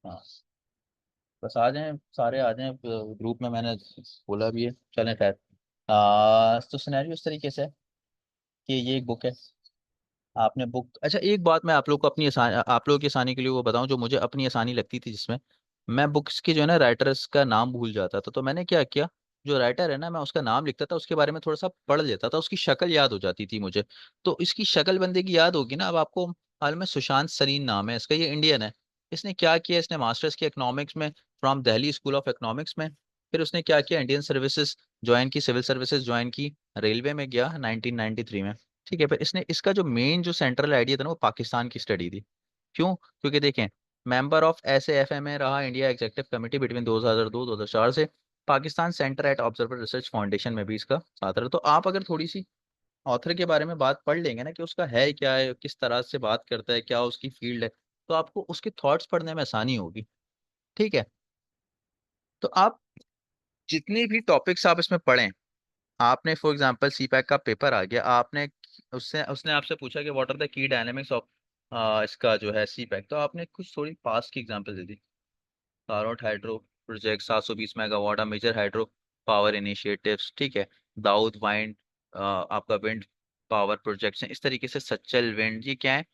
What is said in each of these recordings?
हाँ, बस आ जाएं, सारे आ जाएं ग्रुप में, मैंने बोला भी है, चलें खैर। तो सिनेरियो इस तरीके से है कि ये एक बुक है। आपने बुक, अच्छा एक बात मैं आप लोग को अपनी आसान, आप लोगों की आसानी के लिए वो बताऊं, जो मुझे अपनी आसानी लगती थी, जिसमें मैं बुक्स के जो है ना राइटर्स का नाम भूल जाता था, तो मैंने क्या किया, जो राइटर है ना मैं उसका नाम लिखता था, उसके बारे में थोड़ा सा पढ़ लेता था, उसकी शक्ल याद हो जाती थी मुझे। तो इसकी शक्ल बंदे की याद होगी ना। अब आपको हाल में सुशांत सरीन नाम है इसका, ये इंडियन है। इसने क्या किया, इसने मास्टर्स किया इकोनॉमिक्स में from Delhi school of economics में। फिर उसने क्या किया, इंडियन सर्विसेज ज्वाइन की, सिविल सर्विसेज ज्वाइन की, रेलवे में गया 1993 में। ठीक है, पर इसने इसका जो मेन जो सेंट्रल आइडिया था ना, वो पाकिस्तान की स्टडी थी। क्यों? क्योंकि देखें, मेंबर ऑफ SAFM रहा, इंडिया एग्जेक्टिव कमेटी बिटवीन 2002-2004 से। Pakistan centre at observer research foundation में भी इसका साथ रहा। तो आप अगर थोड़ी सी ऑथर के बारे में बात पढ़ लेंगे ना, कि उसका है क्या है, किस तरह से बात करता है, क्या उसकी फील्ड है, तो आपको उसके थॉट्स पढ़ने में आसानी होगी। ठीक है, तो आप जितने भी टॉपिक्स आप इसमें पढ़ें, आपने फॉर एग्जांपल CPAC का पेपर आ गया, आपने उससे उसने आपसे पूछा कि what are the key dynamics of इसका जो है CPAC, तो आपने कुछ थोड़ी पास्ट की एग्जांपल दे दी। Karot hydro project 720 megawatt major hydro power initiatives, ठीक है। दाऊद वाइंड आपका विंड पावर प्रोजेक्ट्स हैं, इस तरीके से सच्चल विंड, ये क्या है,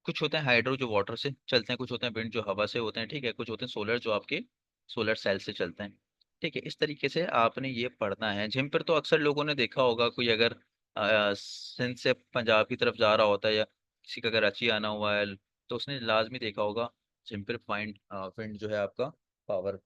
कुछ होते हैं हाइड्रो जो वाटर से चलते हैं, कुछ होते हैं विंड जो हवा से होते हैं, ठीक है, कुछ होते हैं सोलर जो आपके सोलर सेल से चलते हैं। ठीक है, इस तरीके से आपने ये पढ़ना है। जिम पर तो अक्सर लोगों ने देखा होगा, कोई अगर सिंध से पंजाब की तरफ जा रहा होता है, या किसी का कराची आना हुआ है, तो उसने लाजमी देखा होगा जिम पर फाइंड विंड जो है आपका पावर।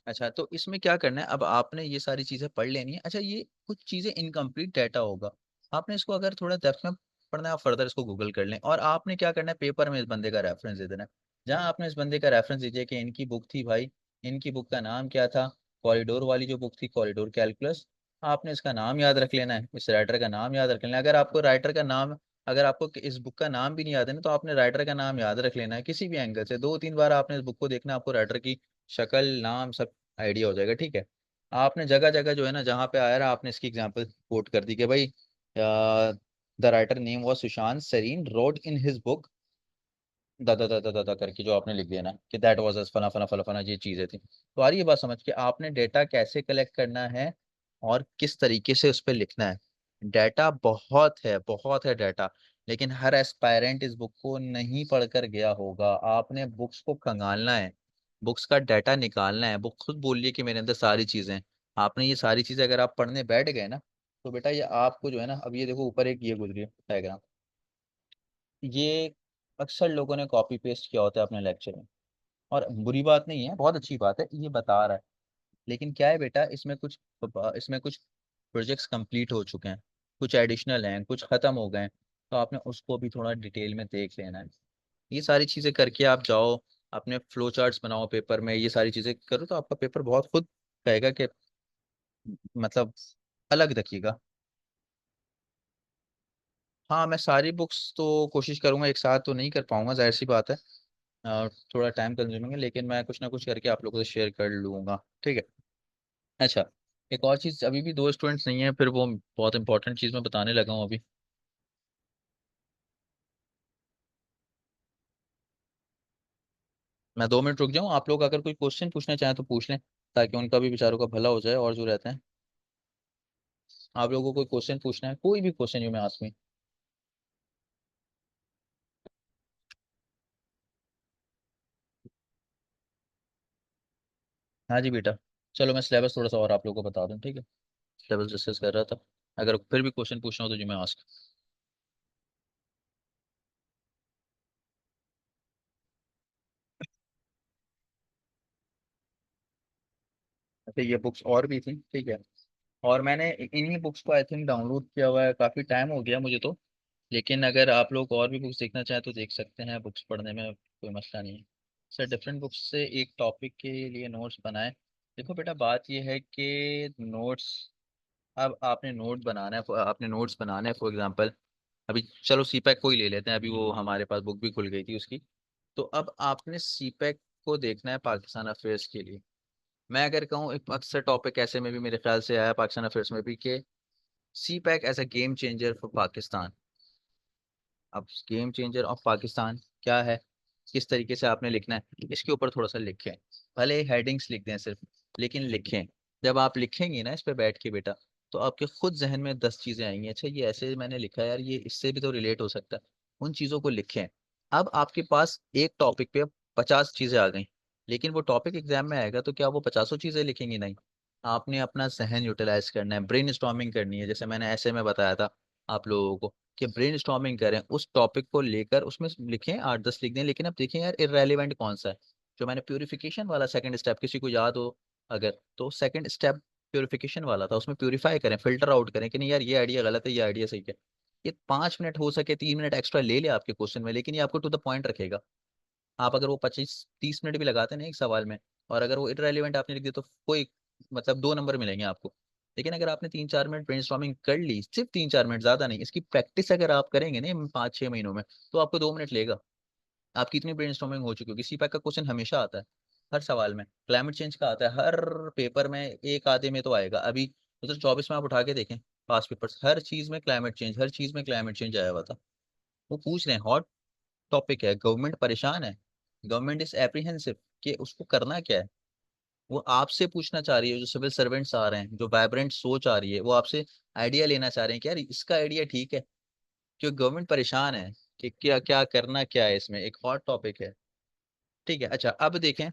अच्छा, तो इसमें क्या करना है, अब आपने ये सारी चीजें पढ़ लेनी है। अच्छा, ये कुछ चीजें इनकम्प्लीट डाटा होगा, आपने इसको अगर थोड़ा डेप्थ में पढ़ना है, आप फर्दर इसको गूगल कर लें। और आपने क्या करना है, पेपर में इस बंदे का रेफरेंस दे देना है। जहाँ आपने इस बंदे का रेफरेंस दीजिए कि इनकी बुक थी भाई, इनकी बुक का नाम क्या था, कॉरिडोर वाली जो बुक थी, कॉरिडोर कैलकुलस। आपने इसका नाम याद रख लेना है, इस राइटर का नाम याद रख लेना है। अगर आपको राइटर का नाम, अगर आपको इस बुक का नाम भी नहीं याद है ना, तो आपने राइटर का नाम याद रख लेना है। किसी भी एंगल से 2-3 बार आपने इस बुक को देखना है, आपको राइटर की शक्ल, नाम, सब आइडिया हो जाएगा। ठीक है, आपने जगह जगह जो है ना, जहाँ पे आया रहा, आपने इसकी एग्जांपल कोट कर दी कि भाई the writer name was Sushant Sareen wrote in his book दादा दादा दादा करके, जो आपने लिख दिया ना कि दैट वाज फना फना फला फना, ये चीजें थी। तो आ रही है बात समझ के, आपने डेटा कैसे कलेक्ट करना है और किस तरीके से उस पर लिखना है। डाटा बहुत है डाटा, लेकिन हर एस्पायरेंट इस बुक को नहीं पढ़कर गया होगा। आपने बुक्स को खंगालना है, बुक्स का डाटा निकालना है। बुक खुद बोल रही है कि मेरे अंदर सारी चीजें हैं। आपने ये सारी चीजें अगर आप पढ़ने बैठ गए ना, तो बेटा ये आपको जो है ना, अब ये देखो ऊपर एक ये गुजरी है डायग्राम, ये अक्सर लोगों ने कॉपी पेस्ट किया होता है अपने लेक्चर में। और बुरी बात नहीं है, बहुत अच्छी बात है, ये बता रहा है। लेकिन क्या है बेटा, इसमें कुछ प्रोजेक्ट्स कंप्लीट हो चुके हैं, कुछ एडिशनल हैं, कुछ खत्म हो गए हैं। तो आपने उसको भी थोड़ा डिटेल में देख लेना है। ये सारी चीजें करके आप जाओ, अपने फ्लो चार्ट्स बनाओ पेपर में, ये सारी चीजें करो, तो आपका पेपर बहुत खुद कहेगा कि मतलब अलग दिखेगा। हाँ, मैं सारी बुक्स तो कोशिश करूंगा, एक साथ तो नहीं कर पाऊंगा, जाहिर सी बात है। थोड़ा टाइम कंज्यूमिंग है, लेकिन मैं कुछ ना कुछ करके आप लोगों से शेयर कर लूंगा। ठीक है। अच्छा, एक और चीज़, अभी भी दो स्टूडेंट्स नहीं है, फिर वो बहुत इंपॉर्टेंट चीज़ मैं बताने लगा हूँ अभी। मैं 2 मिनट रुक जाऊँ, आप लोग अगर कोई क्वेश्चन पूछना चाहें तो पूछ लें, ताकि उनका भी बेचारों का भला हो जाए, और जो रहते हैं। आप लोगों को कोई क्वेश्चन पूछना है, कोई भी क्वेश्चन यू मैं आस्क मी। हाँ जी बेटा। चलो, मैं सिलेबस थोड़ा सा और आप लोगों को बता दूँ, ठीक है। सिलेबस डिस्कस कर रहा था, अगर फिर भी क्वेश्चन पूछना हो तो जी मैं आस्क। अच्छा, ये बुक्स और भी थी, ठीक है। और मैंने इन्हीं बुक्स को आई थिंक डाउनलोड किया हुआ है, काफ़ी टाइम हो गया मुझे तो। लेकिन अगर आप लोग और भी बुक्स देखना चाहें तो देख सकते हैं, बुक्स पढ़ने में कोई मसला नहीं है। सर, डिफरेंट बुक्स से एक टॉपिक के लिए नोट्स बनाए। देखो बेटा, बात यह है कि नोट्स, अब आपने नोट्स बनाना है फॉर एग्जांपल। अभी चलो CPAC को ही ले लेते हैं, अभी वो हमारे पास बुक भी खुल गई थी उसकी। तो अब आपने CPAC को देखना है पाकिस्तान अफेयर्स के लिए। मैं अगर कहूँ, एक अक्सर टॉपिक ऐसे में भी मेरे ख्याल से आया पाकिस्तान अफेयर्स में भी, कि CPAC as a game changer for Pakistan. अब गेम चेंजर ऑफ पाकिस्तान क्या है? किस तरीके से आपने लिखना है इसके ऊपर थोड़ा सा लिखें। भले हेडिंग्स लिख दें सिर्फ, लेकिन लिखें। जब आप लिखेंगे ना इस पे बैठ के बेटा, तो आपके खुद जहन में 10 चीजें आएंगी, अच्छा ये ऐसे मैंने लिखा है यार, ये इससे भी तो रिलेट हो सकता है। उन चीजों को लिखें। अब आपके पास एक टॉपिक पे 50 चीजें आ गई, लेकिन वो टॉपिक एग्जाम में आएगा तो क्या वो 50 चीजें लिखेंगी? नहीं। आपने अपना जहन यूटिलाइज करना है, ब्रेन स्टॉर्मिंग करनी है, जैसे मैंने ऐसे में बताया था आप लोगों को कि ब्रेन स्टॉर्मिंग करें उस टॉपिक को लेकर, उसमें लिखें 8-10 लिख दें, लेकिन अब देखें यार इररेलेवेंट कौन सा है। जो मैंने प्यूरिफिकेशन वाला सेकंड स्टेप, किसी को याद हो अगर, तो सेकंड स्टेप प्यूरिफिकेशन वाला था, उसमें प्यूरिफाई करें, फिल्टर आउट करें कि नहीं यार ये आइडिया गलत है, ये आइडिया सही है। ये 5 मिनट हो सके 3 मिनट एक्स्ट्रा ले ले आपके क्वेश्चन में, लेकिन ये आपको टू द पॉइंट रखेगा। आप अगर वो 25-30 मिनट भी लगाते हैं ना एक सवाल में, और अगर वो इररेलेवेंट आपने लिख दिया तो कोई मतलब 2 नंबर मिलेंगे आपको। लेकिन अगर आपने 3-4 मिनट ब्रेनस्टॉर्मिंग कर ली, सिर्फ 3-4 मिनट, ज्यादा नहीं, इसकी प्रैक्टिस अगर आप करेंगे ना 5-6 महीनों में, तो आपको 2 मिनट लेगा। आपकी इतनी ब्रेनस्टॉर्मिंग हो चुकी होगी। सीपैक का क्वेश्चन हमेशा आता है, हर सवाल में। क्लाइमेट चेंज का आता है हर पेपर में, एक आधे में तो आएगा। अभी 2024 में आप उठा के देखें पास पेपर्स, हर चीज में क्लाइमेट चेंज, हर चीज में क्लाइमेट चेंज आया हुआ था। वो पूछ रहे हैं, हॉट टॉपिक है, गवर्नमेंट परेशान है, गवर्नमेंट इज एप्रीहेंसिव कि उसको करना क्या है। वो आपसे पूछना चाह रही है, जो सिविल सर्वेंट्स आ रहे हैं, जो वाइब्रेंट सोच आ रही है, वो आपसे आइडिया लेना चाह रहे हैं कि यार इसका आइडिया ठीक है, क्यों गवर्नमेंट परेशान है कि क्या क्या करना क्या है, इसमें एक हॉट टॉपिक है। ठीक है, अच्छा अब देखें।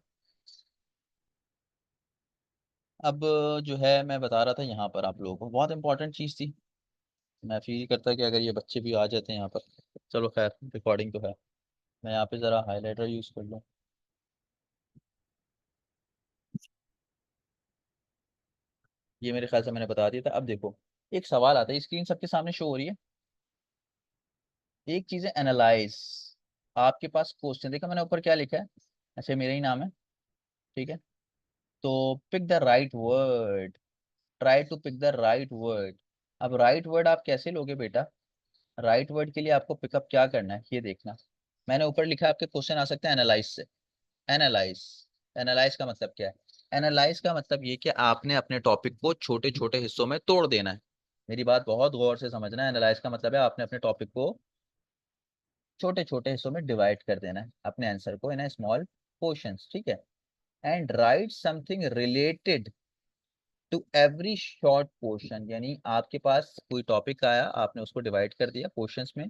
अब जो है मैं बता रहा था यहाँ पर आप लोगों को बहुत इंपॉर्टेंट चीज़ थी। मैं फील करता कि अगर ये बच्चे भी आ जाते हैं यहाँ पर, चलो खैर रिकॉर्डिंग तो है। मैं यहाँ पे ज़रा हाईलाइटर यूज़ कर लूँ। ये मेरे ख्याल से मैंने बता दिया था। अब देखो, एक सवाल आता है, स्क्रीन सबके सामने शो हो रही है। एक चीज़ है एनालाइज। आपके पास क्वेश्चन देखा मैंने ऊपर क्या लिखा है, अच्छा मेरा ही नाम है, ठीक है। तो pick the right word, try to pick the right word. अब राइट वर्ड आप कैसे लोगे बेटा? राइट वर्ड के लिए आपको पिकअप क्या करना है ये देखना। मैंने ऊपर लिखा है, आपके क्वेश्चन आ सकते हैं एनालाइज से। एनालाइज, एनालाइज का मतलब क्या है? एनालाइज का मतलब ये कि आपने अपने टॉपिक को छोटे छोटे हिस्सों में तोड़ देना है। मेरी बात बहुत गौर से समझना है। एनालाइज का मतलब है आपने अपने टॉपिक को छोटे छोटे हिस्सों में डिवाइड कर देना है, अपने आंसर को इन स्मॉल पोर्शंस, ठीक है। And write something related to every short portion, यानी आपके पास कोई टॉपिक आया, आपने उसको डिवाइड कर दिया पोर्शंस में।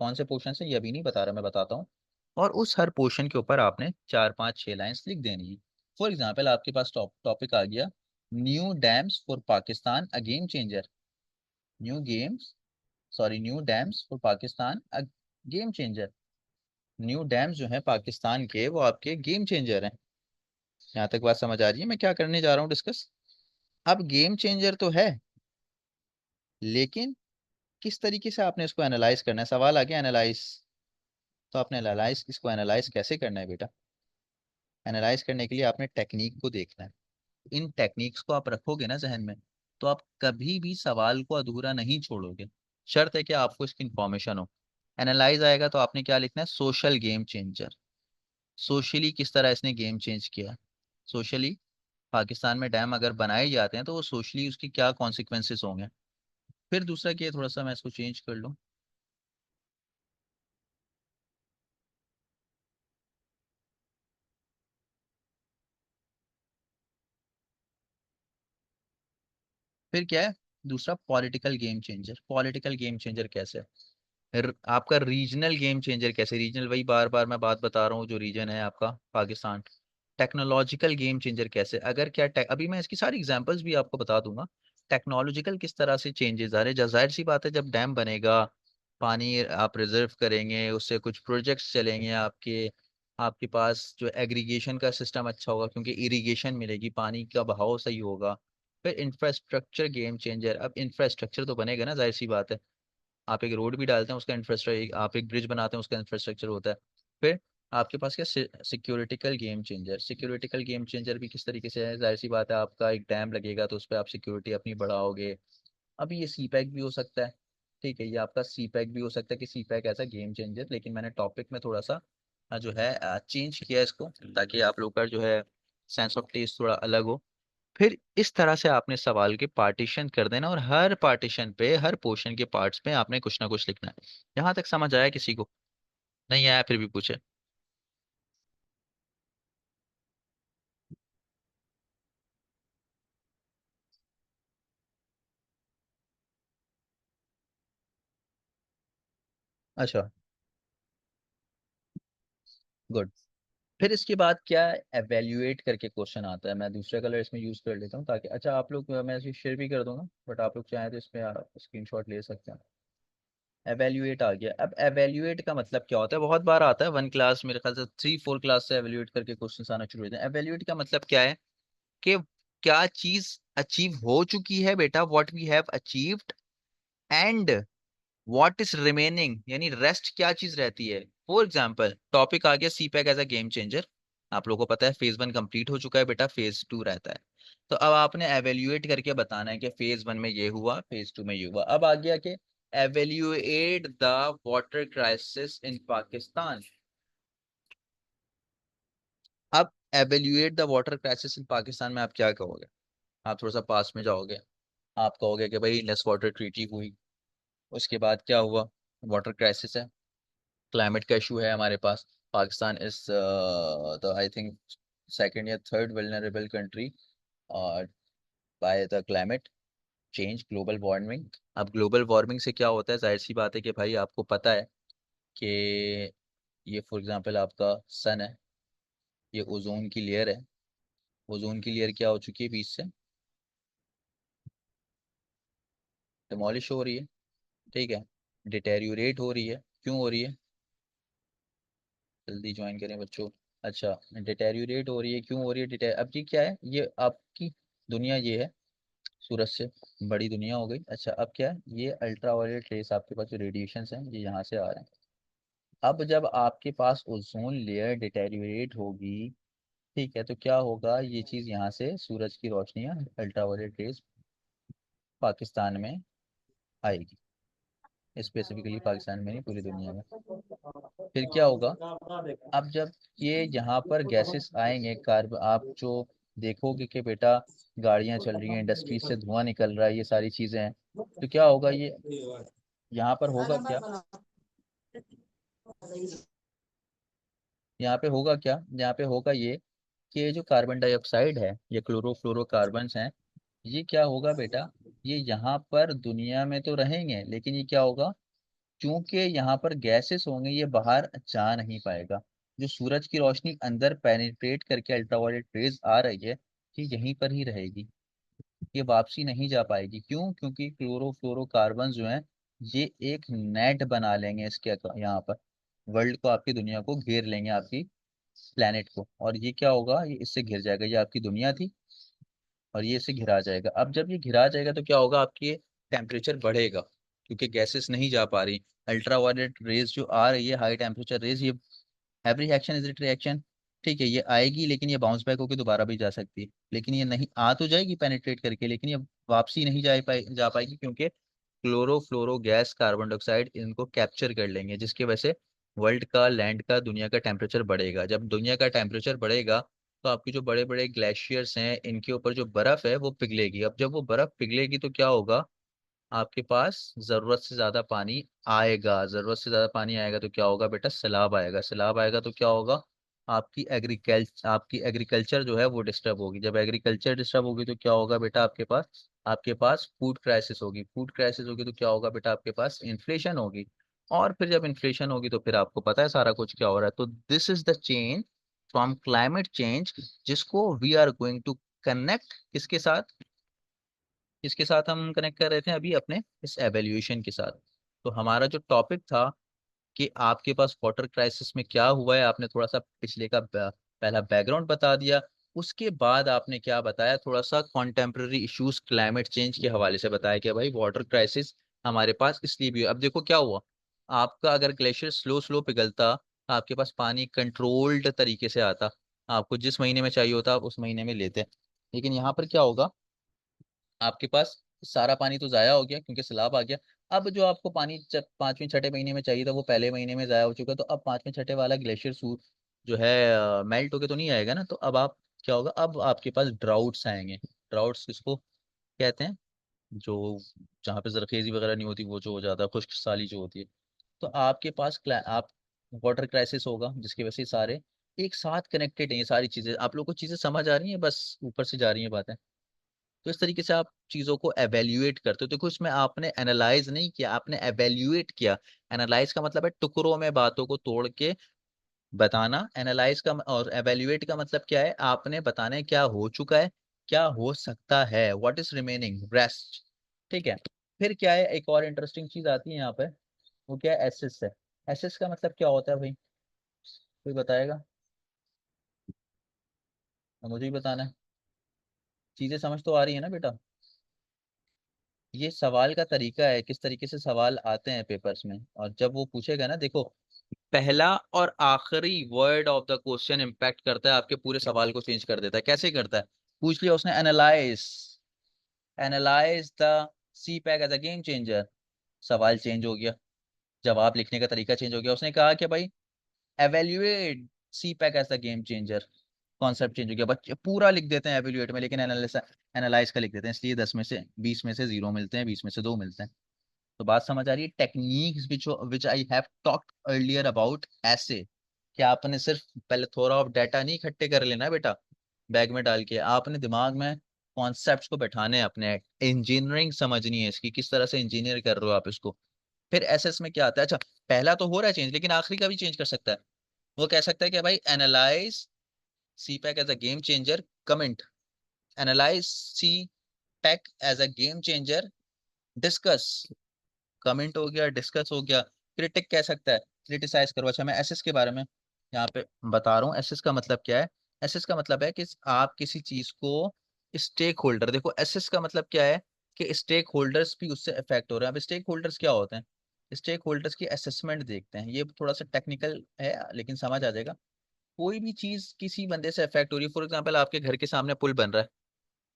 कौन से पोर्शन है ये अभी नहीं बता रहा, मैं बताता हूँ। और उस हर पोर्शन के ऊपर आपने 4-5-6 लाइंस लिख देनी है। फॉर एग्जाम्पल आपके पास टॉपिक आ गया, new dams for Pakistan a game changer. New games, sorry new dams for Pakistan a game changer. New dams जो है पाकिस्तान के, वो आपके गेम चेंजर हैं। यहाँ तक बात समझ आ रही है मैं क्या करने जा रहा हूँ डिस्कस? अब गेम चेंजर तो है, लेकिन किस तरीके से आपने इसको एनालाइज करना है, सवाल आ गया एनालाइज। तो आपने एनालाइज, इसको एनालाइज कैसे करना है बेटा? एनालाइज करने के लिए आपने टेक्निक को देखना है। इन टेक्निक्स को आप रखोगे ना जहन में, तो आप कभी भी सवाल को अधूरा नहीं छोड़ोगे। शर्त है कि आपको इसकी इंफॉर्मेशन हो। एनालाइज आएगा तो आपने क्या लिखना है? Social game changer. सोशली किस तरह इसने गेम चेंज किया? सोशली पाकिस्तान में डैम अगर बनाए जाते हैं तो वो सोशली उसके क्या कॉन्सिक्वेंसेस होंगे। फिर दूसरा क्या है, थोड़ा सा मैं इसको चेंज कर लूँ। फिर क्या है दूसरा? Political game changer. Political game changer कैसे? आपका रीजनल गेम चेंजर कैसे? रीजनल वही बार बार मैं बात बता रहा हूँ, जो रीजन है आपका पाकिस्तान। टेक्नोलॉजिकल गेम चेंजर कैसे? अगर क्या अभी मैं इसकी सारी एग्जांपल्स भी आपको बता दूंगा। टेक्नोलॉजिकल किस तरह से चेंजेस आ रहे हैं? जाहिर सी बात है, जब डैम बनेगा, पानी आप रिजर्व करेंगे, उससे कुछ प्रोजेक्ट्स चलेंगे आपके। आपके पास जो एग्रीगेशन का सिस्टम अच्छा होगा, क्योंकि इरिगेशन मिलेगी, पानी का बहाव सही होगा। फिर इंफ्रास्ट्रक्चर गेम चेंजर। अब इंफ्रास्ट्रक्चर तो बनेगा ना, जाहिर सी बात है। आप एक रोड भी डालते हैं उसका इंफ्रास्ट्रक्चर, आप एक ब्रिज बनाते हैं उसका इंफ्रास्ट्रक्चर होता है। फिर आपके पास क्या? सिक्योरिटिकल गेम चेंजर। सिक्योरिटिकल गेम चेंजर भी किस तरीके से है? जाहिर सी बात है, आपका एक डैम लगेगा तो उस पर आप सिक्योरिटी अपनी बढ़ाओगे। अभी ये सी पैक भी हो सकता है, ठीक है, ये आपका सी पैक भी हो सकता है कि सी पैक ऐसा गेम चेंजर, लेकिन मैंने टॉपिक में थोड़ा सा जो है चेंज किया इसको, ताकि आप लोग का जो है सेंस ऑफ टेस्ट थोड़ा अलग हो। फिर इस तरह से आपने सवाल के पार्टीशन कर देना, और हर पार्टीशन पे, हर पोर्शन के पार्ट्स पे आपने कुछ ना कुछ लिखना है। यहाँ तक समझ आया किसी को? नहीं आया फिर भी पूछे। अच्छा, गुड। फिर इसके बाद क्या, एवेल्युएट करके क्वेश्चन आता है। मैं दूसरा कलर इसमें यूज कर लेता हूँ ताकि, अच्छा आप लोग, मैं इसे शेयर भी कर दूंगा, बट आप लोग चाहें तो इसमें स्क्रीनशॉट ले सकते हैं। एवेल्युएट आ गया। अब एवेल्युएट का मतलब क्या होता है, बहुत बार आता है वन क्लास, मेरे ख्याल से 3-4 क्लास से एवेल्युएट करके क्वेश्चन आना शुरू हो जाते हैं। एवेल्युएट का मतलब क्या है कि क्या चीज अचीव हो चुकी है बेटा, what we have achieved, and what is remaining, यानी रेस्ट क्या चीज रहती है। फॉर एग्जाम्पल टॉपिक आ गया सी pack as a game changer. आप लोगों को पता है फेज 1 कंप्लीट हो चुका है बेटा, फेज 2 रहता है। तो अब आपने एवेल्युएट करके बताना है कि फेज 1 में ये हुआ, फेज 2 में ये हुआ। अब आ गया कि evaluate the water crisis in Pakistan. अब evaluate the water crisis in Pakistan में आप क्या कहोगे? आप थोड़ा सा पास में जाओगे, आप कहोगे कि भाई इंडस वाटर ट्रीटी हुई, उसके बाद क्या हुआ, वाटर क्राइसिस है, क्लाइमेट का इशू है हमारे पास। Pakistan is the I think second या third vulnerable country by the climate change, global warming. अब ग्लोबल वार्मिंग से क्या होता है, जाहिर सी बात है कि भाई आपको पता है कि ये फॉर एग्जांपल आपका सन है, ये ओजोन की लेयर है। ओजोन की लेयर क्या हो चुकी है, बीच से डिमोलिश हो रही है, ठीक है, डिटेरियोरेट हो रही है। क्यों हो रही है? जल्दी ज्वाइन करें बच्चों। अच्छा, डिटेरियोरेट हो रही है, क्यों हो रही है डिटेर, अब ये क्या है, ये आपकी दुनिया ये है, सूरज से बड़ी दुनिया हो गई। अच्छा, अब क्या है, ये अल्ट्रा वायलेट रेस आपके पास जो रेडिएशन हैं ये यहाँ से आ रहे हैं। अब जब आपके पास ओजोन लेयर डिटेरियोरेट होगी, ठीक है, तो क्या होगा, ये चीज़ यहाँ से सूरज की रोशनी अल्ट्रा वायलेट रेस पाकिस्तान में आएगी, स्पेसिफिकली पाकिस्तान में नहीं, पूरी दुनिया में। फिर क्या होगा, अब जब ये यहाँ पर गैसेस आएंगे, कार्ब, आप जो देखोगे कि बेटा गाड़ियां चल रही हैं, इंडस्ट्रीज से धुआं निकल रहा है, ये सारी चीजें हैं, तो क्या होगा, ये यहाँ पर होगा क्या, यहाँ पे होगा क्या, यहाँ पे होगा ये कि ये जो कार्बन डाइऑक्साइड है, ये क्लोरोफ्लोरोकार्बन्स हैं, ये क्या होगा बेटा, ये यहाँ पर दुनिया में तो रहेंगे, लेकिन ये क्या होगा, चूंकि यहाँ पर गैसेस होंगे, ये बाहर जा नहीं पाएगा। जो सूरज की रोशनी अंदर पेनिट्रेट करके अल्ट्रावायलेट रेज आ रही है, ये यहीं पर ही रहेगी, ये वापसी नहीं जा पाएगी। क्यों? क्योंकि क्लोरोफ्लोरोकार्बन जो हैं, ये एक नेट बना लेंगे इसके यहाँ पर, वर्ल्ड को, आपकी दुनिया को घेर लेंगे, आपकी प्लेनेट को, और ये क्या होगा, ये इससे घिर जाएगा। ये आपकी दुनिया थी और ये इसे घिरा जाएगा। अब जब ये घिरा जाएगा तो क्या होगा, आपकी टेम्परेचर बढ़ेगा, क्योंकि गैसेस नहीं जा पा रही, अल्ट्रावायलेट रेज जो आ रही है, हाई टेम्परेचर रेज, ये every action is it reaction, ठीक है, ये आएगी लेकिन ये बाउंस बैक होकर दोबारा भी जा सकती है, लेकिन ये नहीं आ तो जाएगी पेनिट्रेट करके, लेकिन ये वापसी नहीं जा पाएगी, क्योंकि क्लोरोफ्लोरो गैस, कार्बन डाइऑक्साइड इनको कैप्चर कर लेंगे, जिसकी वजह से वर्ल्ड का, लैंड का, दुनिया का टेम्परेचर बढ़ेगा। जब दुनिया का टेम्परेचर बढ़ेगा तो आपके जो बड़े बड़े ग्लेशियर्स हैं, इनके ऊपर जो बर्फ है वो पिघलेगी। अब जब वो बर्फ पिघलेगी तो क्या होगा, आपके पास जरूरत से ज्यादा पानी आएगा। जरूरत से ज्यादा पानी आएगा तो क्या होगा बेटा, सैलाब आएगा। सैलाब आएगा तो क्या होगा, आपकी एग्रीकल्चर जो है वो डिस्टर्ब होगी। जब एग्रीकल्चर डिस्टर्ब होगी तो क्या होगा बेटा, आपके पास फूड क्राइसिस होगी। फूड क्राइसिस होगी तो क्या होगा बेटा, आपके पास इन्फ्लेशन होगी। और फिर जब इन्फ्लेशन होगी तो फिर आपको पता है सारा कुछ क्या हो रहा है। तो this is the change from climate change, जिसको we are going to connect किसके साथ, इसके साथ हम कनेक्ट कर रहे थे अभी अपने इस एवेल्यूएशन के साथ। तो हमारा जो टॉपिक था कि आपके पास वाटर क्राइसिस में क्या हुआ है, आपने थोड़ा सा पिछले का पहला बैकग्राउंड बता दिया। उसके बाद आपने क्या बताया, थोड़ा सा कॉन्टेम्प्ररी इश्यूज क्लाइमेट चेंज के हवाले से बताया कि भाई वाटर क्राइसिस हमारे पास इसलिए भी है। अब देखो क्या हुआ, आपका अगर ग्लेशियर स्लो स्लो पिघलता, आपके पास पानी कंट्रोल्ड तरीके से आता, आपको जिस महीने में चाहिए होता आप उस महीने में लेते। लेकिन यहाँ पर क्या होगा, आपके पास सारा पानी तो जाया हो गया क्योंकि सैलाब आ गया। अब जो आपको पानी जब 5वें 6ठे महीने में चाहिए था वो पहले महीने में जाया हो चुका, तो अब 5वें 6ठे वाला ग्लेशियर सू जो है मेल्ट होके तो नहीं आएगा ना। तो अब आप क्या होगा, अब आपके पास ड्राउट्स आएंगे। ड्राउट्स किसको कहते हैं, जो जहाँ पे जरखेजी वगैरह नहीं होती, वो जो हो जाता है, खुश्क साली जो होती है। तो आपके पास आप वाटर क्राइसिस होगा, जिसकी वजह से सारे एक साथ कनेक्टेड हैं। ये सारी चीजें आप लोग को चीजें समझ आ रही हैं, बस ऊपर से जा रही हैं बातें। तो इस तरीके से आप चीज़ों को एवेल्युएट करते हो। देखो इसमें आपने एनालाइज नहीं किया, आपने एवेल्युएट किया। एनालाइज का मतलब है टुकड़ों में बातों को तोड़ के बताना। एनालाइज का और एवेल्युएट का मतलब क्या है, आपने बताना है क्या हो चुका है, क्या हो सकता है, व्हाट इज रिमेनिंग, रेस्ट। ठीक है। फिर क्या है, एक और इंटरेस्टिंग चीज आती है यहाँ पे, वो क्या है, एसेस है। एसेस का मतलब क्या होता है भाई, कोई बताएगा? मुझे ही बताना है। चीजें समझ तो आ रही है ना बेटा? ये सवाल का तरीका है, किस तरीके से सवाल आते हैं पेपर्स में, और जब वो पूछेगा ना, देखो पहला और आखिरी word of the question impact करता है, आपके पूरे सवाल को चेंज कर देता है। कैसे करता है? पूछ लिया उसने, analyse, analyse the C pack as a game changer, सवाल चेंज हो गया, जवाब लिखने का तरीका चेंज हो गया। उसने कहा कि भाई evaluate C pack as the game changer, concept change हो गया। बच्चे पूरा लिख देते हैं एवेल्युएट में, लेकिन एनालिस एनालाइज का लिख देते हैं, इसलिए 10 में से 20 में से 0 मिलते हैं, 20 में से 2 मिलते हैं। तो बात समझ आ रही है? Techniques which I have talked earlier about ऐसे, कि आपने सिर्फ पहले थोड़ा ऑफ डाटा नहीं इकट्ठे कर लेना है बेटा बैग में डाल के, आपने दिमाग में कॉन्सेप्ट्स को बैठाने हैं अपने, इंजीनियरिंग समझनी है इसकी, किस तरह से इंजीनियर कर रहे हो आप इसको। फिर एसएस में क्या आता है, अच्छा पहला तो हो रहा है चेंज, लेकिन आखिरी का भी चेंज कर सकता है। वो कह सकता है कि भाई analyse C pack as a game changer, comment, analyse C pack as a game changer, discuss, comment हो गया, डिस्कस हो गया। क्रिटिक कह सकता है, क्रिटिसाइज करो। अच्छा मैं एसएस के बारे में यहाँ पे बता रहा हूँ, एसएस का मतलब क्या है। एसएस का मतलब है कि आप किसी चीज को, स्टेक होल्डर, देखो एसएस का मतलब क्या है, कि स्टेक होल्डर्स भी उससे इफेक्ट हो रहे हैं। अब स्टेक होल्डर्स क्या होते हैं, स्टेक होल्डर्स की असेसमेंट देखते हैं, ये थोड़ा सा टेक्निकल है लेकिन समझ आ जाएगा। कोई भी चीज किसी बंदे से इफेक्ट हो रही है, फॉर एग्जाम्पल आपके घर के सामने पुल बन रहा है,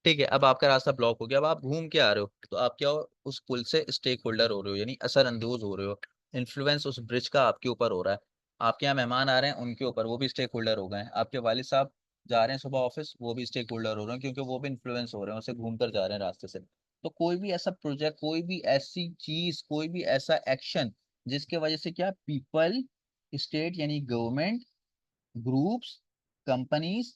ठीक है, अब आपका रास्ता ब्लॉक हो गया, अब आप घूम के आ रहे हो, तो आप क्या हो, उस पुल से स्टेक होल्डर हो रहे हो, यानी असरअंदाज हो रहे हो, इन्फ्लुएंस उस ब्रिज का आपके ऊपर हो रहा है। आपके यहाँ मेहमान आ रहे हैं, उनके ऊपर, वो भी स्टेक होल्डर हो गए हैं। आपके वालिद साहब जा रहे हैं सुबह ऑफिस, वो भी स्टेक होल्डर हो रहे हैं, क्योंकि वो भी इन्फ्लुएंस हो रहे हैं, उसे घूम कर जा रहे हैं रास्ते से। तो कोई भी ऐसा प्रोजेक्ट, कोई भी ऐसी चीज, कोई भी ऐसा एक्शन, जिसके वजह से क्या, पीपल, स्टेट यानी गवर्नमेंट, ग्रुप्स, कंपनीज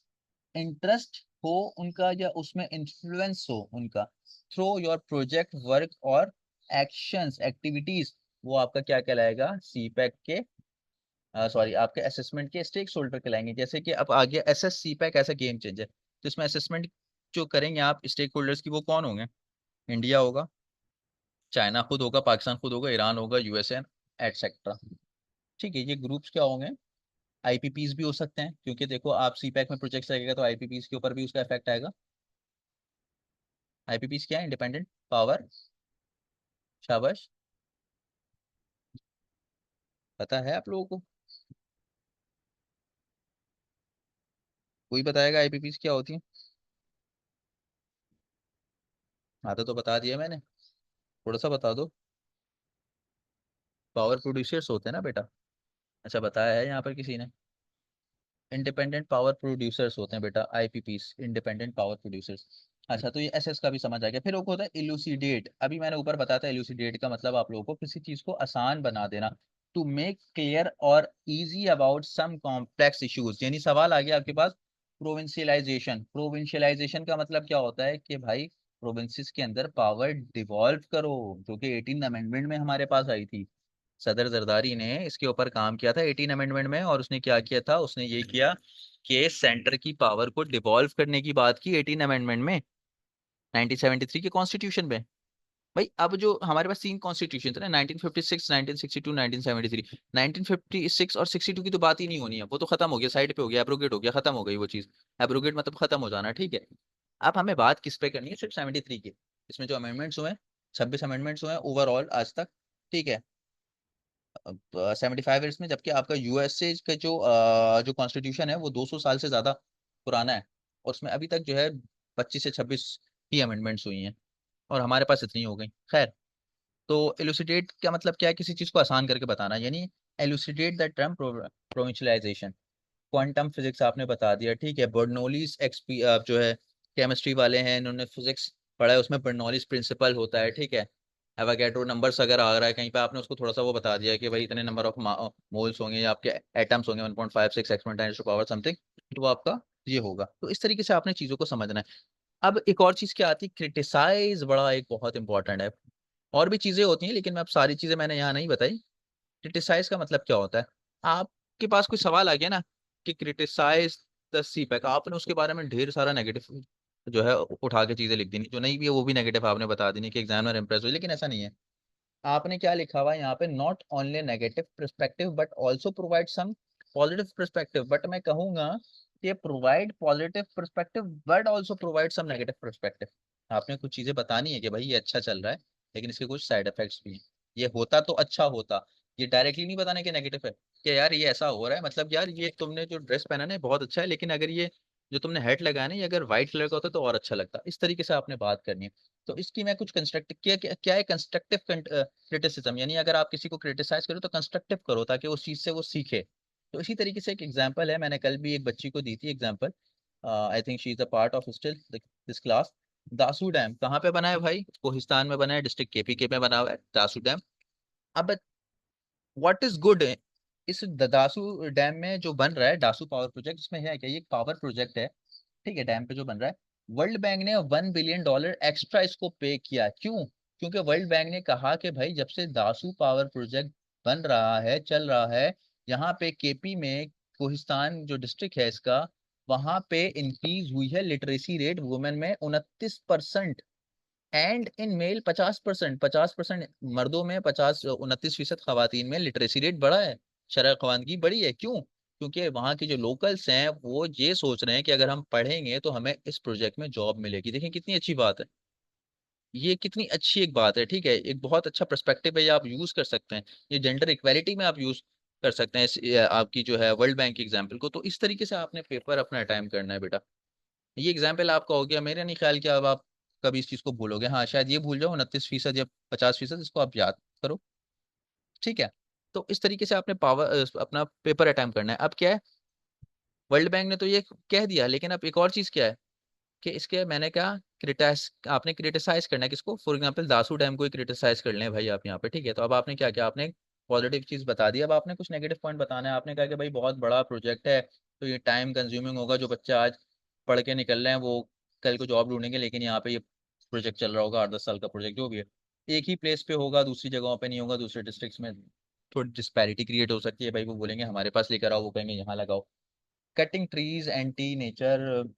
इंटरेस्ट हो उनका, या उसमें इन्फ्लुएंस हो उनका, थ्रू योर प्रोजेक्ट वर्क और एक्शंस एक्टिविटीज, वो आपका क्या कहलाएगा, सीपैक के, सॉरी आपके असेसमेंट के स्टेक होल्डर कहलाएंगे। जैसे कि अब आ गया एसएस सीपैक ऐसा गेम चेंजर, तो इसमें असेसमेंट जो करेंगे आप स्टेक होल्डर्स की, वो कौन होंगे? इंडिया होगा, चाइना खुद होगा, पाकिस्तान खुद होगा, ईरान होगा, यूएसए एटसेट्रा। ठीक है, ये ग्रुप्स क्या होंगे, आईपीपीज भी हो सकते हैं, क्योंकि देखो आप सीपैक में प्रोजेक्ट लगेगा तो आईपीपीज के ऊपर भी उसका इफेक्ट आएगा। आईपीपीज क्या है, इंडिपेंडेंट पावर, शाबाश, पता है आप लोगों को? कोई बताएगा आईपीपीज क्या होती है? आता तो बता दिया मैंने, थोड़ा सा बता दो। पावर प्रोड्यूसर्स होते हैं ना बेटा। अच्छा बताया है यहाँ पर किसी ने? इंडिपेंडेंट पावर प्रोड्यूसर्स होते हैं बेटा, आईपीपीस, इंडिपेंडेंट पावर प्रोड्यूसर्स। अच्छा तो ये एसएस का भी समझ आ गया। फिर एक होता है इलूसिडेट, अभी मैंने ऊपर बताया था, इलूसिडेट का मतलब आप लोगों को किसी चीज को आसान बना देना, टू मेक क्लियर और easy about some complex issues, यानी सवाल आ गया आपके पास, प्रोविंशियलाइजेशन। प्रोविंशियलाइजेशन का मतलब क्या होता है, कि भाई प्रोविंसेस के अंदर पावर डिवॉल्व करो, जो कि 18 अमेंडमेंट में हमारे पास आई थी। सदर जरदारी ने इसके ऊपर काम किया था 18 अमेंडमेंट में, और उसने क्या किया था, उसने ये किया कि सेंटर की पावर को डिवॉल्व करने की बात की 18 अमेंडमेंट में, 1973 के कॉन्स्टिट्यूशन में। भाई अब जो हमारे पास 3 कॉन्स्टिट्यूशन थे ना, 1956, 1962, 1973, 1956 और 62 की तो बात ही नहीं होनी है, वो तो खत्म हो गया, साइड पे हो गया, एब्रोगेट हो गया, खत्म हो गई वो चीज। एब्रोगेट मतलब खत्म हो जाना, ठीक है। अब हमें बात किस पे करनी है, सिर्फ 73 की। इसमें जो अमेंडमेंट्स हुए हैं, 26 अमेंडमेंट्स हुए हैं ओवरऑल आज तक, ठीक है, 75 ईयर्स में। जबकि आपका यूएसए का जो कॉन्स्टिट्यूशन है वो 200 साल से ज्यादा पुराना है, और उसमें अभी तक जो है 25 से 26 ही अमेंडमेंट्स हुई हैं, और हमारे पास इतनी हो गई। खैर, तो एलुसिडेट का मतलब क्या है, किसी चीज को आसान करके बताना, यानी elucidate the term provincialization. Quantum physics आपने बता दिया, ठीक है। बर्नौलीज जो है केमिस्ट्री वाले हैं, इन्होंने फिजिक्स पढ़ा है, उसमें बर्नौलीज प्रिंसिपल होता है, ठीक है। एवोगैड्रो नंबर्स अगर आ रहा है कहीं पे, आपने उसको थोड़ा सा वो बता दिया कि भाई इतने नंबर ऑफ मोल्स होंगे, या आपके एटम्स होंगे 1.56 एक्सपोनेंशियल पावर समथिंग, तो वो आपका ये होगा। तो इस तरीके से आपने चीज़ों को समझना है। अब एक और चीज क्या आती है, क्रिटिसाइज, बड़ा एक बहुत इंपॉर्टेंट है। और भी चीजें होती हैं लेकिन मैं अब सारी चीजें मैंने यहाँ नहीं बताई। क्रिटिसाइज का मतलब क्या होता है, आपके पास कोई सवाल आ गया ना कि क्रिटिसाइज द सी पैक, आपने उसके बारे में ढेर सारा नेगेटिव जो है उठा के चीजें लिख दी, जो नहीं भी है वो भी नेगेटिव आपने बता दी कि एग्जामिनर इंप्रेस हुई, लेकिन ऐसा नहीं है। आपने क्या लिखा हुआ है यहाँ पे, not only negative perspective but also provide some positive perspective, but मैं कहूंगा कि provide positive perspective but also provide some negative perspective. आपने कुछ चीजें बतानी है कि भाई ये अच्छा चल रहा है लेकिन इसके कुछ साइड इफेक्ट्स भी हैं, ये होता तो अच्छा होता। ये डायरेक्टली नहीं बताने के नेगेटिव है कि यार ये ऐसा हो रहा है, मतलब यार ये तुमने जो ड्रेस पहना है बहुत अच्छा है, लेकिन अगर ये जो तुमने हेड लगाया ना ये अगर व्हाइट कलर का होता तो और अच्छा लगता। इस तरीके से आपने बात करनी है। तो इसकी मैं कुछ कंस्ट्रक्टिव क्या है, कंस्ट्रक्टिव क्रिटिसिज्म, यानी अगर आप किसी को क्रिटिसाइज करो तो कंस्ट्रक्टिव करो ताकि उस चीज से वो सीखे। तो इसी तरीके से एक एग्जांपल है, मैंने कल भी एक बच्ची को दी थी example, I think she is a part of still this class. Dasu dam कहाँ पे बना है भाई, कोहिस्तान में बना है, डिस्ट्रिक्ट केपीके में बना हुआ है दासू डैम। अब व्हाट इज गुड इस दासू डैम में जो बन रहा है दासू पावर प्रोजेक्ट, इसमें है क्या, ये एक पावर प्रोजेक्ट है, ठीक है, डैम पे जो बन रहा है। वर्ल्ड बैंक ने $1 बिलियन एक्स्ट्रा इसको पे किया, क्यों? क्योंकि वर्ल्ड बैंक ने कहा कि भाई जब से दासू पावर प्रोजेक्ट बन रहा है, चल रहा है, यहाँ पे केपी में, कोहिस्तान जो डिस्ट्रिक्ट है इसका, वहां पे इंक्रीज हुई है लिटरेसी रेट वुमेन में 29%, एंड इन मेल 50%, 50% मर्दों में, 29% खवातीन में लिटरेसी रेट बढ़ा है, शरह खवानगी बढ़ी है। क्यों? क्योंकि वहाँ के जो लोकल्स हैं वो ये सोच रहे हैं कि अगर हम पढ़ेंगे तो हमें इस प्रोजेक्ट में जॉब मिलेगी। देखें कितनी अच्छी बात है, ये कितनी अच्छी एक बात है, ठीक है, एक बहुत अच्छा पर्सपेक्टिव है, ये आप यूज कर सकते हैं, ये जेंडर इक्वालिटी में आप यूज कर सकते हैं ये आपकी जो है वर्ल्ड बैंक की एग्जाम्पल को। तो इस तरीके से आपने पेपर अपना टाइम करना है बेटा। ये एग्जाम्पल आपका हो गया, मेरा नहीं ख्याल कि अब आप कभी इस चीज को भूलोगे। हाँ शायद ये भूल जाओ 29% या 50%, इसको आप याद करो, ठीक है। तो इस तरीके से आपने पावर अपना पेपर अटेम्प्ट करना है। अब क्या है, वर्ल्ड बैंक ने तो ये कह दिया, लेकिन अब एक और चीज क्या है कि इसके मैंने कहा क्रिटिसाइज, आपने क्रिटिसाइज करना है किसको, फॉर एग्जाम्पल दासू डैम को ही क्रिटिसाइज कर लें भाई आप यहाँ पे, ठीक है। तो अब आपने क्या किया, आपने पॉजिटिव चीज बता दी, अब आपने कुछ नेगेटिव पॉइंट बताना है। आपने कहा कि भाई बहुत बड़ा प्रोजेक्ट है तो ये टाइम कंज्यूमिंग होगा, जो बच्चे आज पढ़ के निकल रहे हैं वो कल को जॉब ढूंढेंगे, लेकिन यहाँ पे ये प्रोजेक्ट चल रहा होगा 8-10 साल का प्रोजेक्ट जो भी है, एक ही प्लेस पे होगा, दूसरी जगहों पे नहीं होगा, दूसरे डिस्ट्रिक्ट्स में थोड़ी डिस्पैरिटी क्रिएट हो सकती है। भाई वो बोलेंगे हमारे पास लेकर आओ, वो कहेंगे यहाँ लगाओ। Cutting trees anti nature,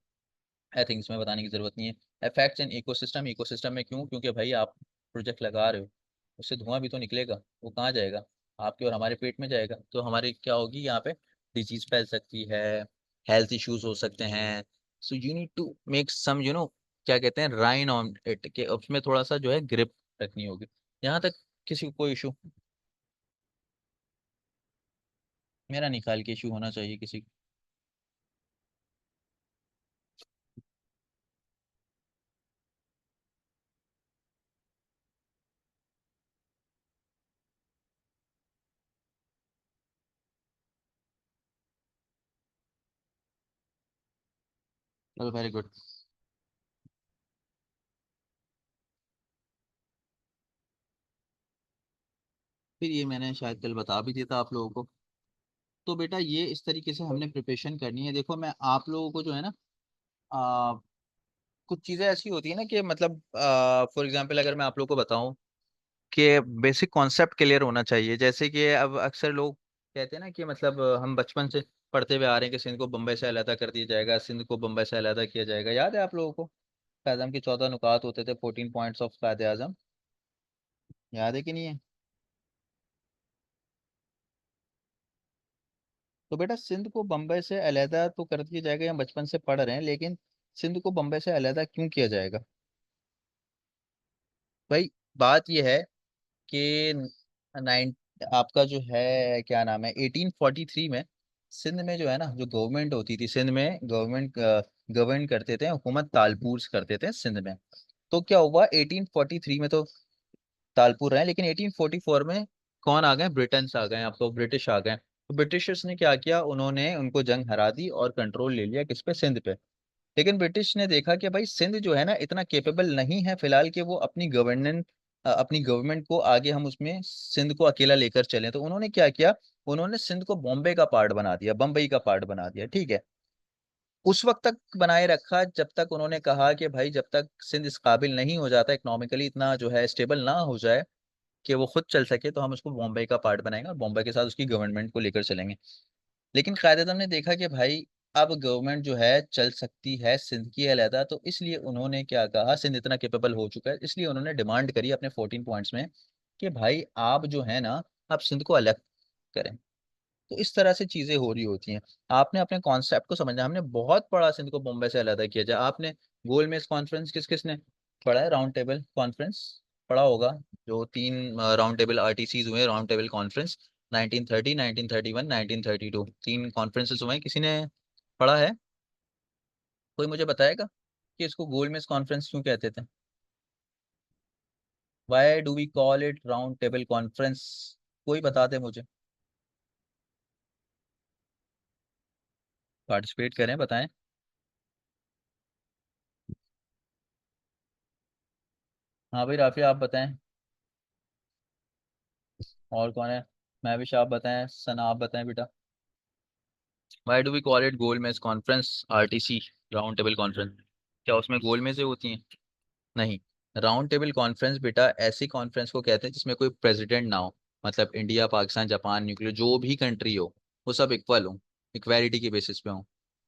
I think इसमें बताने की जरूरत नहीं है। इफेक्ट्स इन इकोसिस्टम, इकोसिस्टम में क्यों, क्योंकि भाई आप प्रोजेक्ट लगा रहे हो, उससे धुआं भी तो निकलेगा, वो कहाँ जाएगा, आपके और हमारे पेट में जाएगा, तो हमारी क्या होगी यहाँ पे, डिजीज फैल सकती है, हेल्थ इश्यूज हो सकते हैं। So you need to make some क्या कहते हैं, राइन ऑन इट, के उसमें थोड़ा सा जो है ग्रिप रखनी होगी। यहाँ तक किसी को कोई इशू, मेरा नहीं ख्याल कि इशू होना चाहिए किसी को। चलो वेरी गुड। फिर ये मैंने शायद कल बता भी दिया था आप लोगों को। तो बेटा ये इस तरीके से हमने प्रिपरेशन करनी है। देखो मैं आप लोगों को जो है ना, आ, कुछ चीज़ें ऐसी होती है ना कि मतलब फॉर एग्जांपल अगर मैं आप लोगों को बताऊं कि बेसिक कॉन्सेप्ट क्लियर होना चाहिए, जैसे कि अब अक्सर लोग कहते हैं ना कि मतलब हम बचपन से पढ़ते हुए आ रहे हैं कि सिंध को बम्बई से अलहदा कर दिया जाएगा, सिंध को बम्बई से अलहदा किया जाएगा, याद है आप लोगों को? कायद आज़म के 14 नुकात होते थे, 14 पॉइंट्स ऑफ कायद आज़म, याद है कि नहीं है? तो बेटा सिंध को बम्बई से अलहदा तो कर दिया जाएगा, हम बचपन से पढ़ रहे हैं, लेकिन सिंध को बम्बई से अलहदा क्यों किया जाएगा भाई? बात यह है कि नाइन आपका जो है क्या नाम है, 1843 में सिंध में जो है ना, जो गवर्नमेंट होती थी सिंध में, गवर्नमेंट गवर्न करते थे, हुकूमत तालपुर करते थे सिंध में। तो क्या हुआ 1843 में, तो तालपुर रहे, लेकिन 1844 में कौन आ गए, ब्रिटेन आ गए, आपको ब्रिटिश आ गए। तो ब्रिटिशर्स ने क्या किया, उन्होंने उनको जंग हरा दी और कंट्रोल ले लिया किस पे, सिंध पे। लेकिन ब्रिटिश ने देखा कि भाई सिंध जो है ना इतना केपेबल नहीं है फिलहाल कि वो अपनी गवर्नेंस, अपनी गवर्नमेंट को आगे हम उसमें सिंध को अकेला लेकर चलें। तो उन्होंने क्या किया, उन्होंने सिंध को बॉम्बे का पार्ट बना दिया, बम्बई का पार्ट बना दिया, ठीक है। उस वक्त तक बनाए रखा जब तक उन्होंने कहा कि भाई जब तक सिंध इस काबिल नहीं हो जाता, इकोनॉमिकली इतना जो है स्टेबल ना हो जाए कि वो खुद चल सके, तो हम उसको बॉम्बे का पार्ट बनाएंगे और बॉम्बे के साथ उसकी गवर्नमेंट को लेकर चलेंगे। लेकिन कायदे ने देखा कि भाई अब गवर्नमेंट जो है चल सकती है सिंध की अलहदा, तो इसलिए उन्होंने क्या कहा, सिंध इतना केपेबल हो चुका है, इसलिए उन्होंने डिमांड करी अपने 14 पॉइंट्स में कि भाई आप जो है ना, आप सिंध को अलग करें। तो इस तरह से चीजें हो रही होती हैं। आपने अपने कॉन्सेप्ट को समझना, हमने बहुत पढ़ा सिंध को बॉम्बे से अलग किया जाए। आपने गोलमेज कॉन्फ्रेंस किस किसने पढ़ा है? राउंड टेबल कॉन्फ्रेंस पढ़ा होगा, जो तीन राउंड टेबल आरटीसीज हुए, राउंड टेबल कॉन्फ्रेंस 1930, 1931, 1932, तीन कॉन्फ्रेंसेस हुए हैं। किसी ने पढ़ा है? कोई मुझे बताएगा कि इसको गोलमेज कॉन्फ्रेंस क्यों कहते थे? Why do we call it round table conference? कोई बता दे मुझे। पार्टिसिपेट करें, बताएं। हाँ भाई राफी, आप बताएं। और कौन है? महविश आप बताएं, सना आप बताएं बेटा। Why do we call it गोल मेज conference, RTC, round table conference? क्या उसमें गोल मेजें होती हैं? नहीं। राउंड टेबल कॉन्फ्रेंस बेटा ऐसी कॉन्फ्रेंस को कहते हैं जिसमें कोई प्रेसिडेंट ना हो। मतलब इंडिया, पाकिस्तान, जापान, न्यूक्लियर जो भी कंट्री हो, वो सब इक्वल हो, इक्वालिटी के बेसिस पे हो।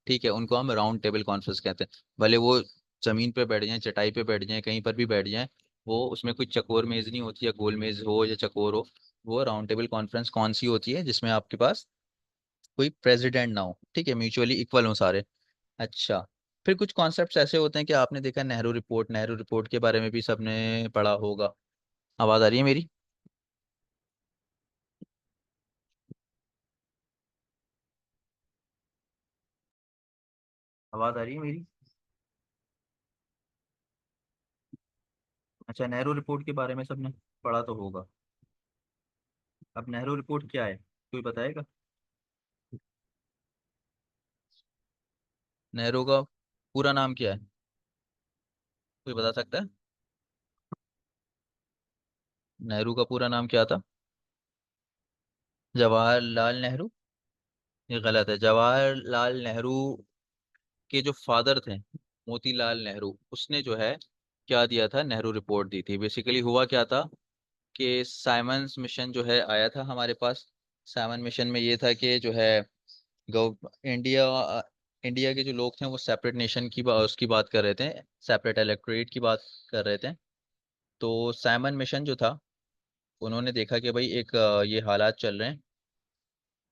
ठीक है, उनको हम राउंड टेबल कॉन्फ्रेंस कहते हैं। भले वो जमीन पे बैठ जाएं, चटाई पे बैठ जाएं, कहीं पर भी बैठ जाएं, वो उसमें कोई चकोर मेज नहीं होती, या गोल मेज हो या चकोर हो। वो राउंड टेबल कॉन्फ्रेंस कौन सी होती है? जिसमें आपके पास कोई प्रेसिडेंट ना हो, ठीक है, म्यूचुअली इक्वल हो सारे। अच्छा। फिर कुछ कॉन्सेप्ट्स ऐसे होते हैं कि आपने देखा नेहरू रिपोर्ट, नेहरू रिपोर्ट के बारे में भी सबने पढ़ा होगा। आवाज आ रही है मेरी? आवाज आ रही है मेरी? अच्छा, नेहरू रिपोर्ट के बारे में सबने पढ़ा तो होगा। अब नेहरू रिपोर्ट क्या है, कोई बताएगा? नेहरू का पूरा नाम क्या है? कोई बता सकता है? नेहरू का पूरा नाम क्या था? जवाहरलाल नेहरू? ये गलत है। जवाहरलाल नेहरू के जो फादर थे, मोतीलाल नेहरू, उसने जो है क्या दिया था, नेहरू रिपोर्ट दी थी। बेसिकली हुआ क्या था कि साइमंस मिशन जो है आया था हमारे पास। साइमन मिशन में ये था कि जो है गव इंडिया इंडिया के जो लोग थे वो सेपरेट नेशन की उसकी बात कर रहे थे, सेपरेट इलेक्टोरेट की बात कर रहे थे। तो साइमन मिशन जो था, उन्होंने देखा कि भाई एक ये हालात चल रहे हैं।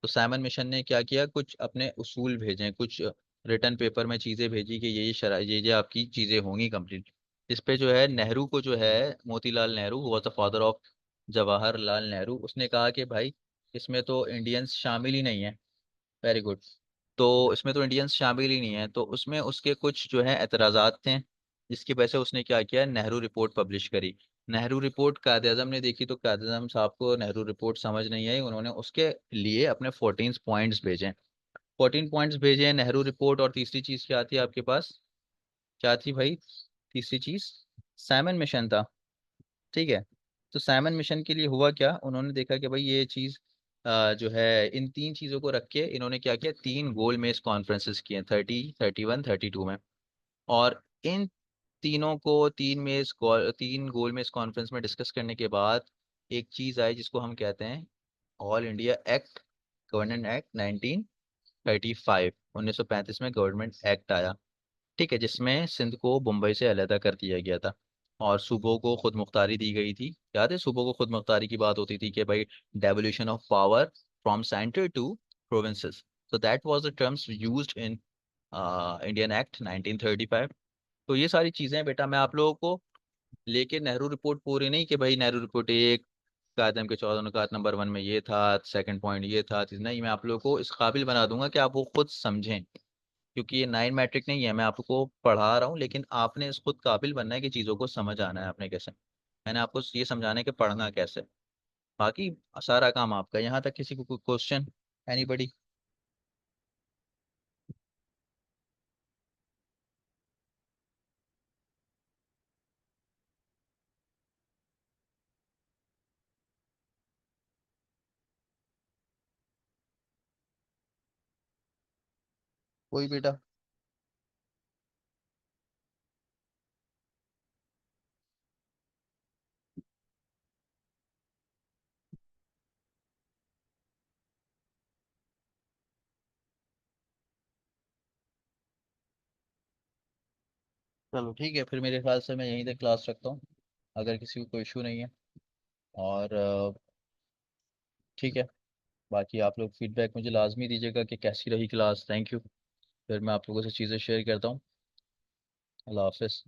तो साइमन मिशन ने क्या किया, कुछ अपने उसूल भेजे, कुछ रिटर्न पेपर में चीज़ें भेजी कि ये आपकी चीज़ें होंगी कंप्लीट। इस पे जो है नेहरू को जो है, Motilal Nehru was the father of Jawaharlal Nehru, उसने कहा कि भाई इसमें तो इंडियंस शामिल ही नहीं है। Very good. तो इसमें तो इंडियंस शामिल ही नहीं है, तो उसमें उसके कुछ जो है एतराज़ात थे, जिसकी वजह से उसने क्या किया, नेहरू रिपोर्ट पब्लिश करी। नेहरू रिपोर्ट कायद आजम ने देखी, तो कायद आजम साहब को नेहरू रिपोर्ट समझ नहीं आई, उन्होंने उसके लिए अपने 14 पॉइंट्स भेजे। 14 पॉइंट्स भेजे नेहरू रिपोर्ट, और तीसरी चीज़ क्या थी आपके पास? क्या थी भाई तीसरी चीज़? साइमन मिशन था। ठीक है। तो साइमन मिशन के लिए हुआ क्या, उन्होंने देखा कि भाई ये चीज़ जो है, इन तीन चीज़ों को रख के इन्होंने क्या किया, तीन गोल मेज कॉन्फ्रेंसेस किए, 30, 31, 32 में। और इन तीनों को तीन गोल मेज कॉन्फ्रेंस में डिस्कस करने के बाद एक चीज़ आई जिसको हम कहते हैं all India act, government act 1935, 1935 में गवर्नमेंट एक्ट आया। ठीक है, जिसमें सिंध को मुंबई से अलहदा कर दिया गया था, और सूबों को खुद मुख्तारी दी गई थी। याद है सूबों को खुद मुख्तारी की बात होती थी कि भाई devolution of power from centre to provinces. so that was the terms used in Indian act 1935। तो ये सारी चीजें बेटा मैं आप लोगों को लेके, नेहरू रिपोर्ट पूरी नहीं कि भाई नेहरू रिपोर्ट एक कायदम के 14 नंबर 1 में ये था, सेकंड पॉइंट ये था, नहीं, मैं आप लोगों को इस काबिल बना दूंगा कि आप वो खुद समझें। क्योंकि ये 9 मैट्रिक नहीं है, मैं आपको पढ़ा रहा हूँ, लेकिन आपने इस खुद काबिल बनना है कि चीज़ों को समझ आना है आपने कैसे। मैंने आपको ये समझाना है कि पढ़ना कैसे। बाकी सारा काम आपका। यहाँ तक किसी को कोई क्वेश्चन? एनीबडी? कोई बेटा? चलो ठीक है, फिर मेरे ख्याल से मैं यहीं तक क्लास रखता हूँ, अगर किसी को कोई इशू नहीं है। और ठीक है, बाकी आप लोग फीडबैक मुझे लाजमी दीजिएगा कि कैसी रही क्लास। Thank you. फिर मैं आप लोगों से चीज़ें शेयर करता हूँ। अल्लाह हाफिज़।